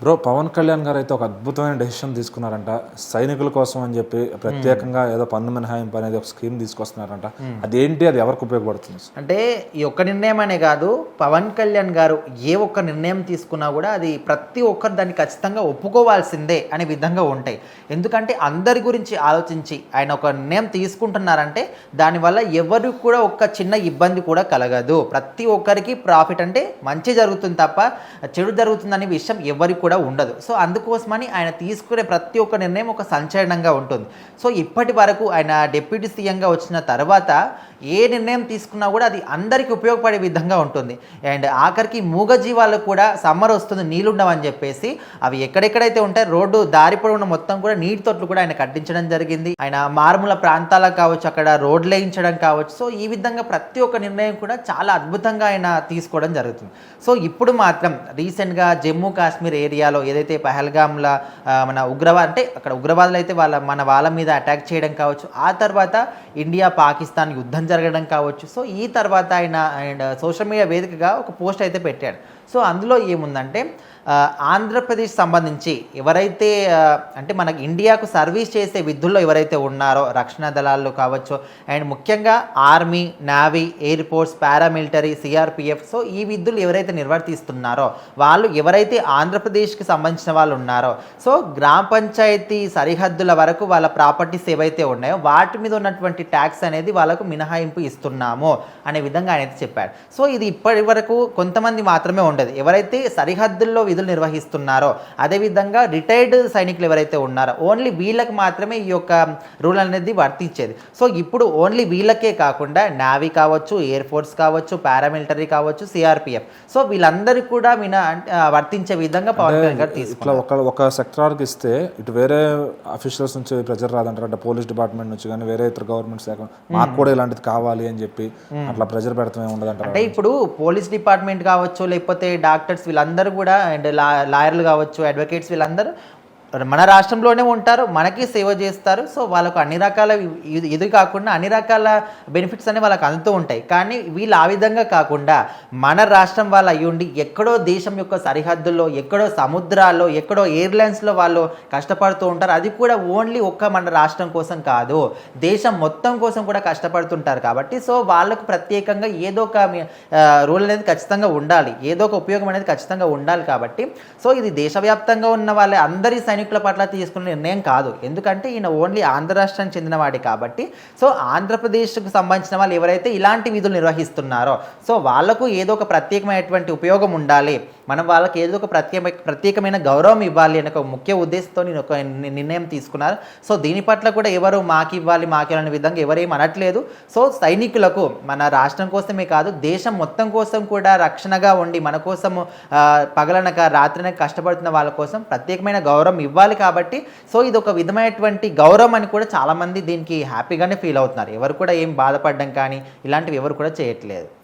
Bro, Pawan Kalyan గారు అయితే ఒక అద్భుతమైన డెసిషన్ తీసుకున్నారంట. సైనికుల కోసం అని చెప్పి ప్రత్యేకంగా ఏదో పన్ను మినహాయింపు అనేది ఒక స్కీమ్ తీసుకొస్తున్నారంట. అదేంటి, అది ఎవరికి ఉపయోగపడుతుంది? అంటే ఈ ఒక్క నిర్ణయం అనే కాదు, పవన్ కళ్యాణ్ గారు ఏ ఒక్క నిర్ణయం తీసుకున్నా కూడా అది ప్రతి ఒక్కరు దాన్ని ఖచ్చితంగా ఒప్పుకోవాల్సిందే అనే విధంగా ఉంటాయి. ఎందుకంటే అందరి గురించి ఆలోచించి ఆయన ఒక నిర్ణయం తీసుకుంటున్నారంటే దానివల్ల ఎవరికి కూడా ఒక్క చిన్న ఇబ్బంది కూడా కలగదు. ప్రతి ఒక్కరికి ప్రాఫిట్, అంటే మంచి జరుగుతుంది తప్ప చెడు జరుగుతుందనే విషయం ఎవరికి కూడా ఉండదు. సో అందుకోసమని ఆయన తీసుకునే ప్రతి ఒక్క నిర్ణయం ఒక సంచలనంగా ఉంటుంది. సో ఇప్పటి వరకు ఆయన డిప్యూటీ సీఎంగా వచ్చిన తర్వాత ఏ నిర్ణయం తీసుకున్నా కూడా అది అందరికీ ఉపయోగపడే విధంగా ఉంటుంది. అండ్ ఆఖరికి మూగజీవాలకు కూడా సమ్మర్ వస్తుంది, నీళ్ళుండవని చెప్పేసి అవి ఎక్కడెక్కడైతే ఉంటాయి రోడ్డు దారి పొడవున మొత్తం కూడా నీటి తొట్లు కూడా ఆయన కట్టించడం జరిగింది. ఆయన మారుమూల ప్రాంతాలకు కావచ్చు, అక్కడ రోడ్లు వేయించడం కావచ్చు. సో ఈ విధంగా ప్రతి ఒక్క నిర్ణయం కూడా చాలా అద్భుతంగా ఆయన తీసుకోవడం జరుగుతుంది. సో ఇప్పుడు మాత్రం రీసెంట్గా జమ్మూ కాశ్మీర్ ఏరియాలో ఏదైతే పహల్గామ్లో మన అంటే అక్కడ ఉగ్రవాదులు అయితే మన వాళ్ళ మీద అటాక్ చేయడం కావచ్చు, ఆ తర్వాత ఇండియా పాకిస్తాన్ యుద్ధం జరగడం కావచ్చు. సో ఈ తర్వాత ఆయన సోషల్ మీడియా వేదికగా ఒక పోస్ట్ అయితే పెట్టాడు. సో అందులో ఏముందంటే ఆంధ్రప్రదేశ్ సంబంధించి ఎవరైతే అంటే మనకి ఇండియాకు సర్వీస్ చేసే విధుల్లో ఎవరైతే ఉన్నారో రక్షణ దళాల్లో కావచ్చు, అండ్ ముఖ్యంగా army, navy, air force, paramilitary, CRPF, so ఈ విధులు ఎవరైతే నిర్వర్తిస్తున్నారో వాళ్ళు ఎవరైతే ఆంధ్రప్రదేశ్కి సంబంధించిన వాళ్ళు ఉన్నారో, సో గ్రామ పంచాయతీ సరిహద్దుల వరకు వాళ్ళ ప్రాపర్టీస్ ఏవైతే ఉన్నాయో వాటి మీద ఉన్నటువంటి ట్యాక్స్ అనేది వాళ్ళకు మినహాయింపు ఇస్తున్నాము అనే విధంగా ఆయన అయితే చెప్పాడు. సో ఇది ఇప్పటి వరకు కొంతమంది మాత్రమే ఉండదు, ఎవరైతే సరిహద్దుల్లో విధులు నిర్వహిస్తున్నారో, అదేవిధంగా రిటైర్డ్ సైనికులు ఎవరైతే ఉన్నారో ఓన్లీ వీళ్ళకి మాత్రమే ఈ యొక్క రూల్ అనేది వర్తించేది. సో ఇప్పుడు ఓన్లీ వీళ్ళకే కాకుండా నావీ కావచ్చు, ఎయిర్ ఫోర్స్ కావచ్చు, పారామిలిటరీ కావచ్చు, సిఆర్పిఎఫ్, సో వీళ్ళందరికీ కూడా వర్తించే విధంగా పవన్ కళ్యాణ్ గారు తీసుకున్నారు. ఒక సెక్టార్కి ఇస్తే ఇటు వేరే అఫీషియల్స్ నుంచి ప్రెజర్ రాదంటారు, అంటే పోలీస్ డిపార్ట్మెంట్ నుంచి కానీ వేరే ఇతర గవర్నమెంట్స్ మాకు కూడా ఇలాంటిది కావాలి అని చెప్పి అట్లా ప్రెజర్ పెడతామే ఉండదంటారు. అంటే ఇప్పుడు పోలీస్ డిపార్ట్మెంట్ కావచ్చు, లేకపోతే డాక్టర్స్, వీళ్ళందరూ కూడా అండ్ లాయర్లు కావచ్చు, అడ్వకేట్స్, వీళ్ళందరూ మన రాష్ట్రంలోనే ఉంటారు, మనకి సేవ చేస్తారు. సో వాళ్ళకు అన్ని రకాల ఇది కాకుండా అన్ని రకాల బెనిఫిట్స్ అనేవి వాళ్ళకి అందుతూ ఉంటాయి. కానీ వీళ్ళు ఆ విధంగా కాకుండా మన రాష్ట్రం వాళ్ళు అయ్యుండి ఎక్కడో దేశం యొక్క సరిహద్దుల్లో, ఎక్కడో సముద్రాల్లో, ఎక్కడో ఎయిర్లైన్స్లో వాళ్ళు కష్టపడుతూ ఉంటారు. అది కూడా ఓన్లీ ఒక్క మన రాష్ట్రం కోసం కాదు, దేశం మొత్తం కోసం కూడా కష్టపడుతుంటారు. కాబట్టి సో వాళ్ళకు ప్రత్యేకంగా ఏదో ఒక రూల్ అనేది ఖచ్చితంగా ఉండాలి, ఏదో ఒక ఉపయోగం అనేది ఖచ్చితంగా ఉండాలి. కాబట్టి సో ఇది దేశవ్యాప్తంగా ఉన్న వాళ్ళ అందరి సైనికుల పట్ల తీసుకున్న నిర్ణయం కాదు. ఎందుకంటే ఈయన ఓన్లీ ఆంధ్ర రాష్ట్రానికి చెందినవాడే కాబట్టి సో ఆంధ్రప్రదేశ్కు సంబంధించిన వాళ్ళు ఎవరైతే ఇలాంటి విధులు నిర్వహిస్తున్నారో సో వాళ్లకు ఏదో ఒక ప్రత్యేకమైనటువంటి ఉపయోగం ఉండాలి, మనం వాళ్ళకి ఏదో ఒక ప్రత్యేకమైన గౌరవం ఇవ్వాలి అనే ఒక ముఖ్య ఉద్దేశంతో నేను ఒక నిర్ణయం తీసుకున్నారు. సో దీని పట్ల కూడా ఎవరు మాకు ఇవ్వాలి అనే విధంగా ఎవరేం అనట్లేదు. సో సైనికులకు మన రాష్ట్రం కోసమే కాదు, దేశం మొత్తం కోసం కూడా రక్షణగా ఉండి మన కోసం పగలనక రాత్రినక కష్టపడుతున్న వాళ్ళ కోసం ప్రత్యేకమైన గౌరవం ఇవ్వాలి. కాబట్టి సో ఇది ఒక విధమైనటువంటి గౌరవం అని కూడా చాలామంది దీనికి హ్యాపీగానే ఫీల్ అవుతున్నారు. ఎవరు కూడా ఏం బాధపడడం కానీ ఇలాంటివి ఎవరు కూడా చేయట్లేదు.